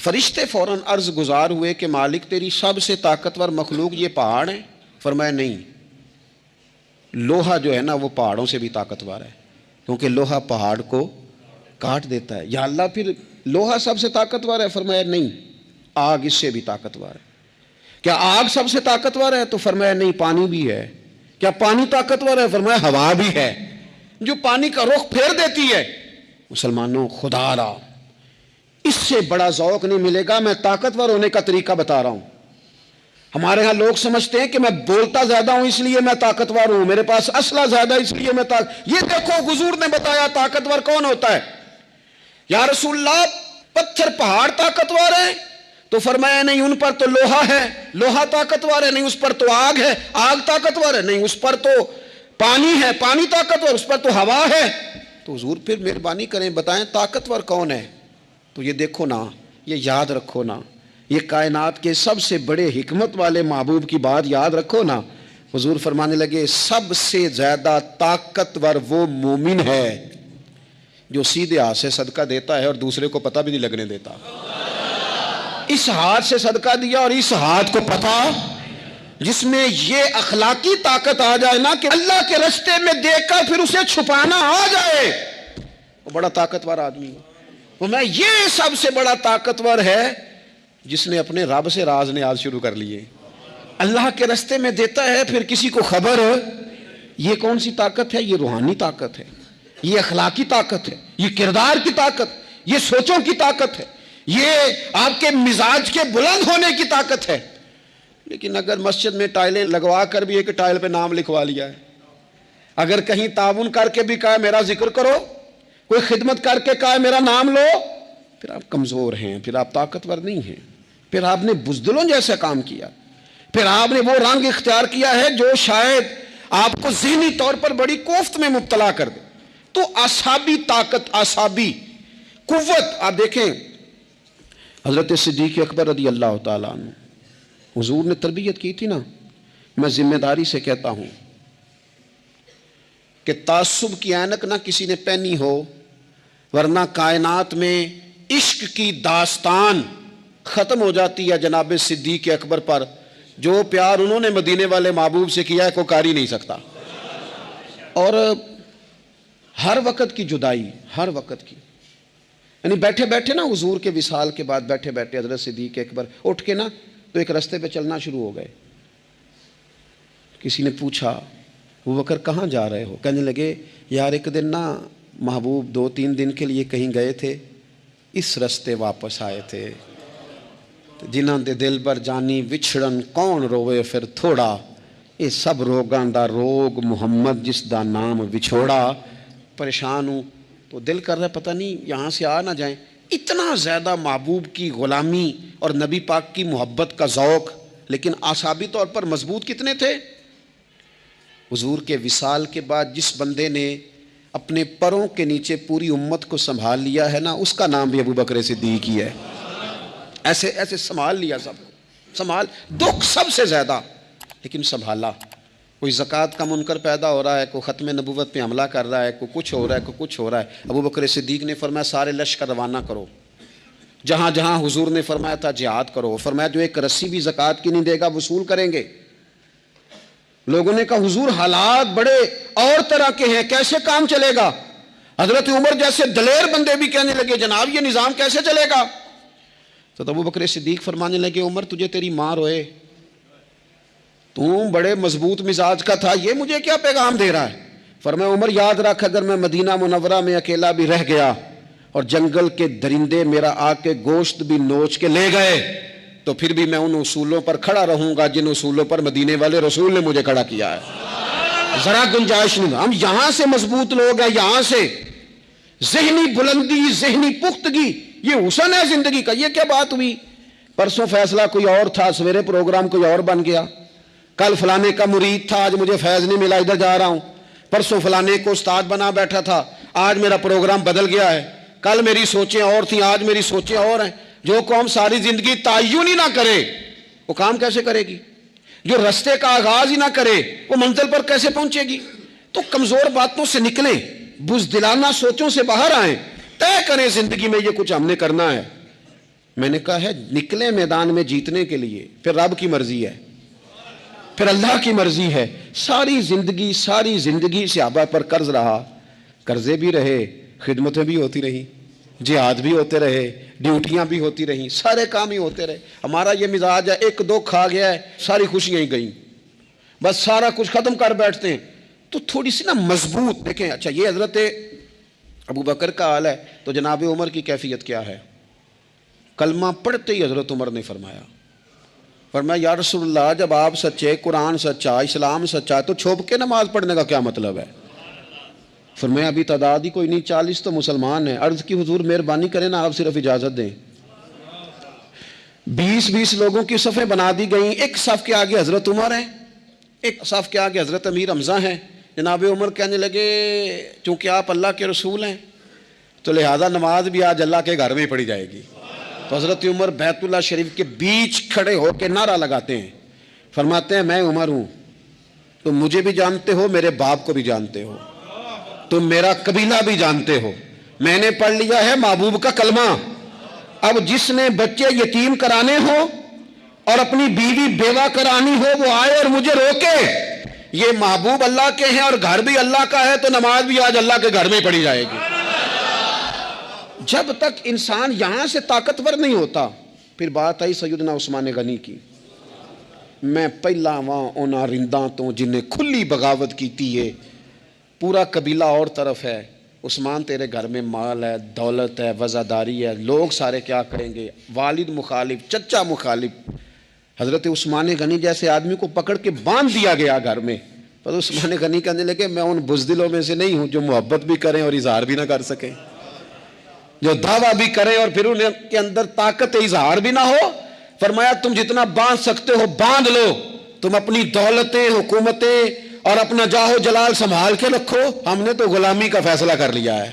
فرشتے فوراً عرض گزار ہوئے کہ مالک تیری سب سے طاقتور مخلوق یہ پہاڑ ہیں؟ فرمایا نہیں، لوہا جو ہے نا وہ پہاڑوں سے بھی طاقتور ہے، کیونکہ لوہا پہاڑ کو کاٹ دیتا ہے. یا اللہ پھر لوہا سب سے طاقتور ہے؟ فرمایا نہیں، آگ اس سے بھی طاقتور ہے. کیا آگ سب سے طاقتور ہے؟ تو فرمایا نہیں، پانی بھی ہے. کیا پانی طاقتور ہے؟ فرمایا ہوا بھی ہے جو پانی کا رخ پھیر دیتی ہے. مسلمانوں خدا را اس سے بڑا ذوق نہیں ملے گا. میں طاقتور ہونے کا طریقہ بتا رہا ہوں. ہمارے ہاں لوگ سمجھتے ہیں کہ میں بولتا زیادہ ہوں اس لیے میں طاقتور ہوں، میرے پاس اسلحہ زیادہ اس لیے میں یہ دیکھو حضور نے بتایا طاقتور کون ہوتا ہے. یا رسول اللہ پتھر پہاڑ طاقتور ہیں؟ تو فرمایا نہیں، ان پر تو لوہا ہے، لوہا طاقتور ہے. نہیں، اس پر تو آگ ہے، آگ طاقتور ہے. نہیں، اس پر تو پانی ہے، پانی طاقتور، اس پر تو ہوا ہے. تو حضور پھر مہربانی کریں بتائیں طاقتور کون ہے. تو یہ دیکھو نا، یہ یاد رکھو نا، یہ کائنات کے سب سے بڑے حکمت والے محبوب کی بات یاد رکھو نا. حضور فرمانے لگے سب سے زیادہ طاقتور وہ مومن ہے جو سیدھے ہاتھ سے صدقہ دیتا ہے اور دوسرے کو پتہ بھی نہیں لگنے دیتا. اس ہاتھ سے صدقہ دیا اور اس ہاتھ کو پتہ، جس میں یہ اخلاقی طاقت آ جائے نا کہ اللہ کے رستے میں دیکھ کر پھر اسے چھپانا آ جائے، وہ بڑا طاقتور آدمی ہے. میں یہ سب سے بڑا طاقتور ہے جس نے اپنے رب سے راز نیاز شروع کر لیے، اللہ کے رستے میں دیتا ہے پھر کسی کو خبر. یہ کون سی طاقت ہے؟ یہ روحانی طاقت ہے، یہ اخلاقی طاقت ہے، یہ کردار کی طاقت، یہ سوچوں کی طاقت ہے، یہ آپ کے مزاج کے بلند ہونے کی طاقت ہے. لیکن اگر مسجد میں ٹائلیں لگوا کر بھی ایک ٹائل پہ نام لکھوا لیا ہے، اگر کہیں تعاون کر کے بھی کہا میرا ذکر کرو، کوئی خدمت کر کے کہا میرا نام لو، پھر آپ کمزور ہیں، پھر آپ طاقتور نہیں ہیں، پھر آپ نے بزدلوں جیسا کام کیا، پھر آپ نے وہ رنگ اختیار کیا ہے جو شاید آپ کو ذہنی طور پر بڑی کوفت میں مبتلا کر دے. تو اعصابی طاقت، اعصابی قوت. آپ دیکھیں حضرت صدیق اکبر رضی اللہ تعالیٰ عنہ، حضور نے تربیت کی تھی نا. میں ذمہ داری سے کہتا ہوں کہ تعصب کی اینک نہ کسی نے پہنی ہو، ورنہ کائنات میں عشق کی داستان ختم ہو جاتی ہے جناب صدیق اکبر پر. جو پیار انہوں نے مدینے والے محبوب سے کیا ہے کوئی کر ہی نہیں سکتا. اور ہر وقت کی جدائی، ہر وقت کی، یعنی بیٹھے بیٹھے نا حضور کے وصال کے بعد بیٹھے بیٹھے حضرت صدیق اکبر اٹھ کے نا تو ایک رستے پہ چلنا شروع ہو گئے. کسی نے پوچھا ابو بکر کہاں جا رہے ہو؟ کہنے لگے یار ایک دن نا محبوب 2-3 دن کے لیے کہیں گئے تھے، اس رستے واپس آئے تھے. جنہاں دے دل بر جانی وچھڑن کون روے پھر تھوڑا، یہ سب روگاں دا روگ محمد جس دا نام وچھوڑا. پریشان ہوں تو دل کر رہا ہے پتہ نہیں یہاں سے آ نہ جائیں. اتنا زیادہ محبوب کی غلامی اور نبی پاک کی محبت کا ذوق، لیکن اعصابی طور پر مضبوط کتنے تھے. حضور کے وصال کے بعد جس بندے نے اپنے پروں کے نیچے پوری امت کو سنبھال لیا ہے نا، اس کا نام بھی ابو بکر صدیق ہی ہے. ایسے ایسے سنبھال لیا، سب کو سنبھال، دکھ سب سے زیادہ لیکن سنبھالا. کوئی زکوٰۃ کا منکر پیدا ہو رہا ہے, کوئی ختم نبوت پہ حملہ کر رہا ہے, کوئی کچھ ہو رہا ہے, کوئی کچھ ہو رہا ہے. ابو بکر صدیق نے فرمایا سارے لشکر روانہ کرو, جہاں جہاں حضور نے فرمایا تھا جہاد کرو. فرمایا جو ایک رسی بھی زکوٰۃ کی نہیں دے گا وصول کریں گے. لوگوں نے کہا حضور حالات بڑے اور طرح کے ہیں, کیسے کام چلے گا؟ حضرت عمر جیسے دلیر بندے بھی کہنے لگے جناب یہ نظام کیسے چلے گا؟ تو ابو بکر صدیق فرمانے لگے عمر تجھے تیری ماں روئے, تو بڑے مضبوط مزاج کا تھا, یہ مجھے کیا پیغام دے رہا ہے؟ فرمایا عمر یاد رکھ اگر میں مدینہ منورہ میں اکیلا بھی رہ گیا اور جنگل کے درندے میرا آ کے گوشت بھی نوچ کے لے گئے تو پھر بھی میں ان اصولوں پر کھڑا رہوں گا جن اصولوں پر مدینے والے رسول نے مجھے کھڑا کیا ہے. ذرا گنجائش نہیں. ہم یہاں سے مضبوط لوگ ہیں, یہاں سے ذہنی بلندی, ذہنی پختگی, یہ حسن ہے زندگی کا. یہ کیا بات ہوئی؟ پرسوں فیصلہ کوئی اور تھا, سویرے پروگرام کوئی اور بن گیا. کل فلانے کا مرید تھا, آج مجھے فیض نہیں ملا, ادھر جا رہا ہوں. پرسوں فلانے کو استاد بنا بیٹھا تھا, آج میرا پروگرام بدل گیا ہے. کل میری سوچیں اور تھیں, آج میری سوچیں اور ہیں. جو قوم ساری زندگی تعین ہی نہ کرے وہ کام کیسے کرے گی؟ جو رستے کا آغاز ہی نہ کرے وہ منزل پر کیسے پہنچے گی؟ تو کمزور باتوں سے نکلیں, بزدلانہ سوچوں سے باہر آئیں, طے کریں زندگی میں یہ کچھ ہم نے کرنا ہے. میں نے کہا ہے نکلیں میدان میں جیتنے کے لیے, پھر رب کی مرضی ہے, پھر اللہ کی مرضی ہے. ساری زندگی صحابہ پر قرض رہا, قرضے بھی رہے, خدمتیں بھی ہوتی رہی, جہاد بھی ہوتے رہے, ڈیوٹیاں بھی ہوتی رہیں, سارے کام ہی ہوتے رہے. ہمارا یہ مزاج ہے ایک دو کھا گیا ہے ساری خوشیاں ہی گئیں, بس سارا کچھ ختم کر بیٹھتے ہیں. تو تھوڑی سی نا مضبوط دیکھیں. اچھا یہ حضرت ابو بکر کا حال ہے, تو جناب عمر کی کیفیت کیا ہے؟ کلمہ پڑھتے ہی حضرت عمر نے فرمایا یا رسول اللہ جب آپ سچے, قرآن سچا, اسلام سچا, تو چھوپ کے نماز پڑھنے کا کیا مطلب ہے؟ فرمایا ابھی تعداد ہی کوئی نہیں, 40 تو مسلمان ہیں. عرض کی حضور مہربانی کریں نا, آپ صرف اجازت دیں. 20 لوگوں کی صفیں بنا دی گئیں. ایک صف کے آگے حضرت عمر ہیں, ایک صف کے آگے حضرت امیر حمزہ ہیں. جناب عمر کہنے لگے چونکہ آپ اللہ کے رسول ہیں تو لہذا نماز بھی آج اللہ کے گھر میں ہی پڑھی جائے گی. تو حضرت عمر بیت اللہ شریف کے بیچ کھڑے ہو کے نعرہ لگاتے ہیں, فرماتے ہیں میں عمر ہوں, تم مجھے بھی جانتے ہو, میرے باپ کو بھی جانتے ہو, تم میرا قبیلہ بھی جانتے ہو, میں نے پڑھ لیا ہے محبوب کا کلمہ. اب جس نے بچے یتیم کرانے ہو اور اپنی بیوی بیوہ کرانی ہو وہ آئے اور مجھے روکے. یہ محبوب اللہ کے ہیں اور گھر بھی اللہ کا ہے, تو نماز بھی آج اللہ کے گھر میں پڑھی جائے گی. جب تک انسان یہاں سے طاقتور نہیں ہوتا. پھر بات آئی سیدنا عثمان غنی کی. میں پہلا وہاں اونا رنداں تو جنہیں کھلی بغاوت کیتی ہے, پورا قبیلہ اور طرف ہے. عثمان تیرے گھر میں مال ہے, دولت ہے, وزاداری ہے, لوگ سارے کیا کریں گے؟ والد مخالف, چچا مخالف. حضرت عثمان غنی جیسے آدمی کو پکڑ کے باندھ دیا گیا گھر میں. پر عثمان غنی کہنے لگے میں ان بزدلوں میں سے نہیں ہوں جو محبت بھی کریں اور اظہار بھی نہ کر سکیں, جو دعویٰ بھی کریں اور پھر ان کے اندر طاقت اظہار بھی نہ ہو. فرمایا تم جتنا باندھ سکتے ہو باندھ لو, تم اپنی دولتیں, حکومتیں اور اپنا جاہ و جلال سنبھال کے رکھو, ہم نے تو غلامی کا فیصلہ کر لیا ہے.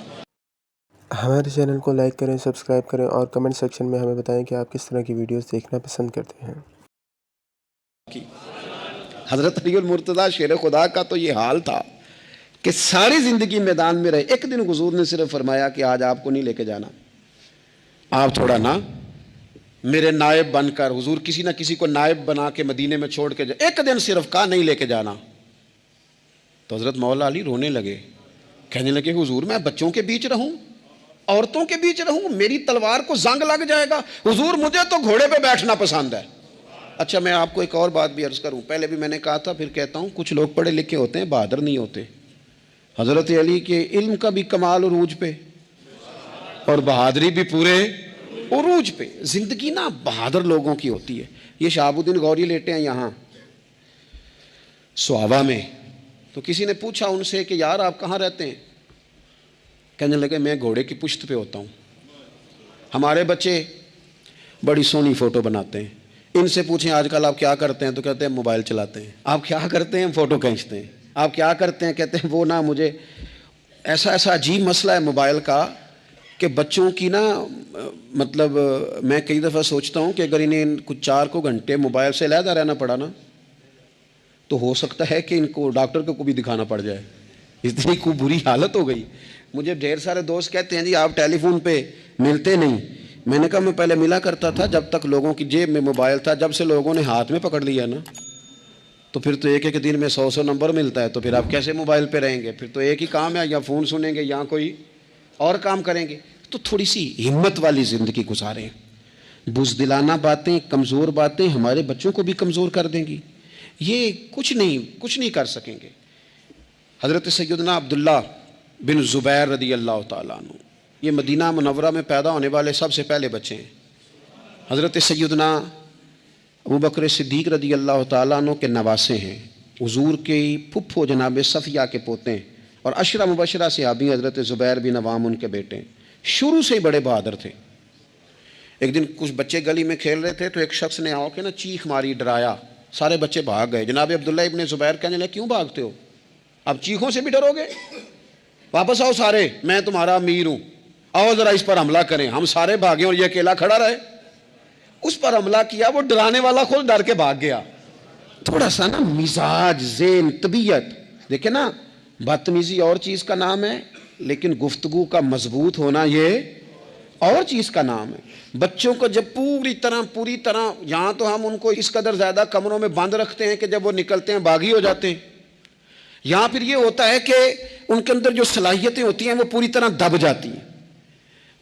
ہمارے چینل کو لائک کریں, سبسکرائب کریں اور کمنٹ سیکشن میں ہمیں بتائیں کہ آپ کس طرح کی ویڈیوز دیکھنا پسند کرتے ہیں. حضرت علی المرتضیٰ شیر خدا کا تو یہ حال تھا کہ ساری زندگی میدان میں رہے. ایک دن حضور نے صرف فرمایا کہ آج آپ کو نہیں لے کے جانا, آپ تھوڑا نا میرے نائب بن کر, حضور کسی نہ کسی کو نائب بنا کے مدینے میں چھوڑ کے جائے. ایک دن صرف کہا نہیں لے کے جانا. تو حضرت مولا علی رونے لگے, کہنے لگے حضور میں بچوں کے بیچ رہوں, عورتوں کے بیچ رہوں, میری تلوار کو زنگ لگ جائے گا. حضور مجھے تو گھوڑے پہ بیٹھنا پسند ہے. اچھا میں آپ کو ایک اور بات بھی عرض کروں, پہلے بھی میں نے کہا تھا پھر کہتا ہوں, کچھ لوگ پڑھے لکھے ہوتے ہیں بہادر نہیں ہوتے. حضرت علی کے علم کا بھی کمال عروج پہ اور بہادری بھی پورے عروج پہ. زندگی نا بہادر لوگوں کی ہوتی ہے. یہ شہاب الدین غوری لیٹے ہیں یہاں سوابا میں, تو کسی نے پوچھا ان سے کہ یار آپ کہاں رہتے ہیں؟ کہنے لگے میں گھوڑے کی پشت پہ ہوتا ہوں, ہمارے بچے بڑی سونی فوٹو بناتے ہیں. ان سے پوچھیں آج کل آپ کیا کرتے ہیں؟ تو کہتے ہیں موبائل چلاتے ہیں. آپ کیا کرتے ہیں؟ فوٹو کھینچتے ہیں. آپ کیا کرتے ہیں؟ کہتے ہیں وہ نا مجھے ایسا عجیب مسئلہ ہے موبائل کا کہ بچوں کی نا مطلب میں کئی دفعہ سوچتا ہوں کہ اگر انہیں کچھ 4 گھنٹے موبائل سے علیحدہ رہنا پڑا نا تو ہو سکتا ہے کہ ان کو ڈاکٹر کو بھی دکھانا پڑ جائے، اتنی کو بری حالت ہو گئی۔ مجھے ڈھیر سارے دوست کہتے ہیں جی آپ ٹیلی فون پہ ملتے نہیں۔ میں نے کہا میں پہلے ملا کرتا تھا جب تک لوگوں کی جیب میں موبائل تھا، جب سے لوگوں نے ہاتھ میں پکڑ لیا نا تو پھر تو ایک ایک دن میں 100 نمبر ملتا ہے، تو پھر آپ کیسے موبائل پہ رہیں گے؟ پھر تو ایک ہی کام ہے، یا فون سنیں گے یا کوئی اور کام کریں گے۔ تو تھوڑی سی ہمت والی زندگی گزاریں۔ بزدلانہ باتیں، کمزور باتیں ہمارے بچوں کو بھی کمزور کر دیں گی، یہ کچھ نہیں کر سکیں گے۔ حضرت سیدنا عبداللہ بن زبیر رضی اللہ تعالیٰ عنہ، یہ مدینہ منورہ میں پیدا ہونے والے سب سے پہلے بچے ہیں۔ حضرت سیدنا ابوبکر صدیق رضی اللہ تعالیٰ عنہ کے نواسے ہیں، حضور کے پھپھو جناب صفیہ کے پوتے ہیں، اور عشرہ مبشرہ صحابی حضرت زبیر بن عوام ان کے بیٹے ہیں۔ شروع سے ہی بڑے بہادر تھے۔ ایک دن کچھ بچے گلی میں کھیل رہے تھے تو ایک شخص نے آ کے نا چیخ ماری، ڈرایا، سارے بچے بھاگ گئے۔ جناب عبداللہ ابن زبیر کہنے لگے کیوں بھاگتے ہو؟ اب چیخوں سے بھی ڈرو گے؟ واپس آؤ سارے، میں تمہارا امیر ہوں، آؤ ذرا اس پر حملہ کریں۔ ہم سارے بھاگے اور یہ اکیلا کھڑا رہے۔ اس پر حملہ کیا، وہ ڈرانے والا خود ڈر کے بھاگ گیا۔ تھوڑا سا نا مزاج، ذہن، طبیعت دیکھیں نا، بدتمیزی اور چیز کا نام ہے، لیکن گفتگو کا مضبوط ہونا یہ اور چیز کا نام ہے۔ بچوں کو جب پوری طرح یہاں تو ہم ان کو اس قدر زیادہ کمروں میں بند رکھتے ہیں کہ جب وہ نکلتے ہیں باغی ہو جاتے ہیں، یہاں پھر یہ ہوتا ہے کہ ان کے اندر جو صلاحیتیں ہوتی ہیں وہ پوری طرح دب جاتی ہیں،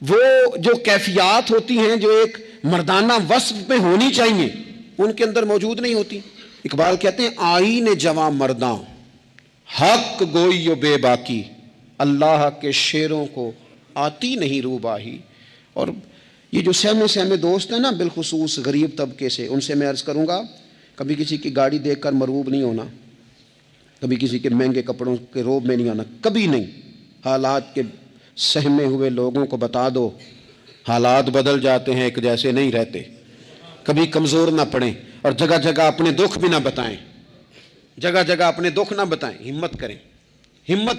وہ جو کیفیات ہوتی ہیں جو ایک مردانہ وصف میں ہونی چاہیے ان کے اندر موجود نہیں ہوتی۔ اقبال کہتے ہیں آئین جواں مرداں حق گوئی و بے باکی، اللہ کے شیروں کو آتی نہیں روباہی۔ اور یہ جو سہمے دوست ہیں نا، بالخصوص غریب طبقے سے، ان سے میں عرض کروں گا کبھی کسی کی گاڑی دیکھ کر مرعوب نہیں ہونا، کبھی کسی کے مہنگے کپڑوں کے روب میں نہیں آنا، کبھی نہیں۔ حالات کے سہمے ہوئے لوگوں کو بتا دو حالات بدل جاتے ہیں، ایک جیسے نہیں رہتے۔ کبھی کمزور نہ پڑیں اور جگہ جگہ اپنے دکھ بھی نہ بتائیں، جگہ جگہ اپنے دکھ نہ بتائیں، ہمت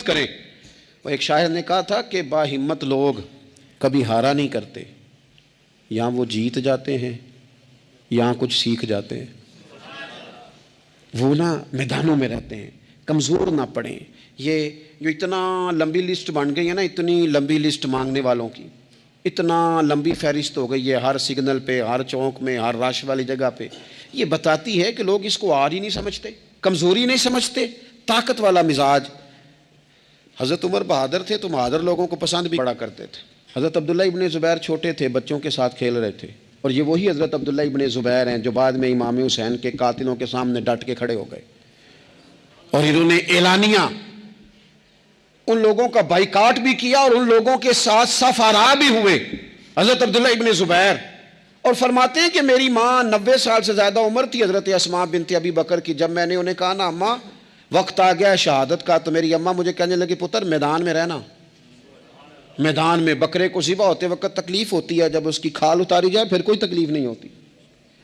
کریں۔ وہ ایک شاعر نے کہا تھا کہ با ہمت لوگ کبھی ہارا نہیں کرتے، یہاں وہ جیت جاتے ہیں، یہاں کچھ سیکھ جاتے ہیں۔ وہ نا میدانوں میں رہتے ہیں، کمزور نہ پڑیں۔ یہ جو اتنا لمبی لسٹ بن گئی ہے نا، اتنی لمبی لسٹ مانگنے والوں کی، اتنا لمبی فہرست ہو گئی ہے ہر سگنل پہ، ہر چوک میں، ہر رش والی جگہ پہ، یہ بتاتی ہے کہ لوگ اس کو آر ہی نہیں سمجھتے، کمزوری نہیں سمجھتے، طاقت والا مزاج۔ حضرت عمر بہادر تھے تو بہادر لوگوں کو پسند بھی بڑا کرتے تھے۔ حضرت عبداللہ ابن زبیر چھوٹے تھے، بچوں کے ساتھ کھیل رہے تھے، اور یہ وہی حضرت عبداللہ ابن زبیر ہیں جو بعد میں امام حسین کے قاتلوں کے سامنے ڈٹ کے کھڑے ہو گئے، اور انہوں نے اعلانیہ ان لوگوں کا بائیکاٹ بھی کیا اور ان لوگوں کے ساتھ سفارا بھی ہوئے، حضرت عبداللہ ابن زبیر۔ اور فرماتے ہیں کہ میری ماں 90 سال سے زیادہ عمر تھی حضرت اسماء بنت ابی بکر کی، جب میں نے انہیں کہا نا اماں وقت آ گیا ہے شہادت کا، تو میری اماں مجھے کہنے لگی پتر میدان میں رہنا، میدان میں بکرے کو ذبح ہوتے وقت تکلیف ہوتی ہے، جب اس کی کھال اتاری جائے پھر کوئی تکلیف نہیں ہوتی،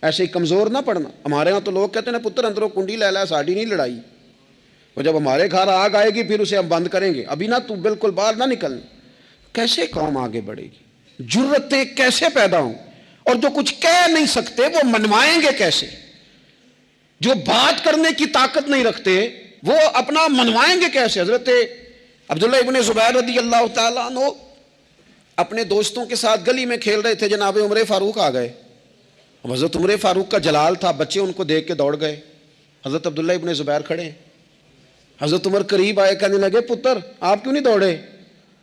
ایسے ہی کمزور نہ پڑنا۔ ہمارے ہاں تو لوگ کہتے ہیں پتر اندروں کنڈی لے لا، ساڑی نہیں لڑائی، اور جب ہمارے گھر آگ آئے گی پھر اسے ہم بند کریں گے، ابھی نہ تو بالکل باہر نہ نکلنا۔ کیسے قوم آگے بڑھے گی؟ جرتیں کیسے پیدا ہوں؟ اور جو کچھ کہہ نہیں سکتے وہ منوائیں گے کیسے؟ جو بات کرنے کی طاقت نہیں رکھتے وہ اپنا منوائیں گے کیسے؟ حضرت عبداللہ ابن زبیر رضی اللہ تعالیٰ عنہ اپنے دوستوں کے ساتھ گلی میں کھیل رہے تھے، جناب عمر فاروق آ گئے، حضرت عمر فاروق کا جلال تھا، بچے ان کو دیکھ کے دوڑ گئے، حضرت عبداللہ ابن زبیر کھڑے ہیں، حضرت عمر قریب آئے، کہنے لگے پتر آپ کیوں نہیں دوڑے؟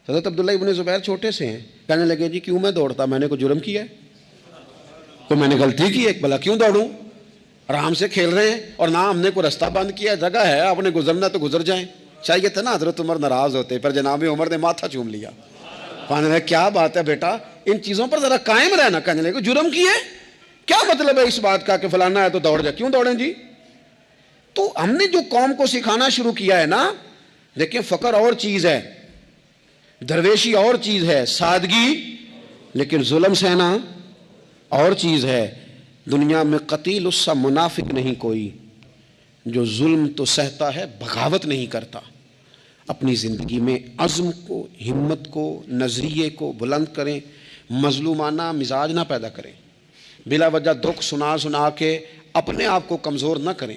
حضرت عبداللہ ابن زبیر چھوٹے سے ہیں، کہنے لگے جی کیوں میں دوڑتا، میں نے کوئی جرم کیا ہے، تو میں نے غلطی کی ہے، بھلا کیوں دوڑوں؟ آرام سے کھیل رہے ہیں اور نہ ہم نے کوئی رستہ بند کیا، جگہ ہے، آپ نے گزرنا تو گزر جائیں۔ چاہیے تھا نا حضرت عمر ناراض ہوتے، پر جناب عمر نے ماتھا چوم لیا، کہنے لگے کیا بات ہے بیٹا، ان چیزوں پر ذرا قائم رہنا، کہنے لگے جرم کیے، کیا مطلب ہے اس بات کا کہ فلانا ہے تو دوڑ جائے، کیوں دوڑیں جی؟ تو ہم نے جو قوم کو سکھانا شروع کیا ہے نا، دیکھیں فقر اور چیز ہے، درویشی اور چیز ہے، سادگی، لیکن ظلم سہنا اور چیز ہے۔ دنیا میں قتیل اس سا منافق نہیں کوئی، جو ظلم تو سہتا ہے بغاوت نہیں کرتا۔ اپنی زندگی میں عزم کو، ہمت کو، نظریے کو بلند کریں، مظلومانہ مزاج نہ پیدا کریں، بلا وجہ دکھ سنا کے اپنے آپ کو کمزور نہ کریں،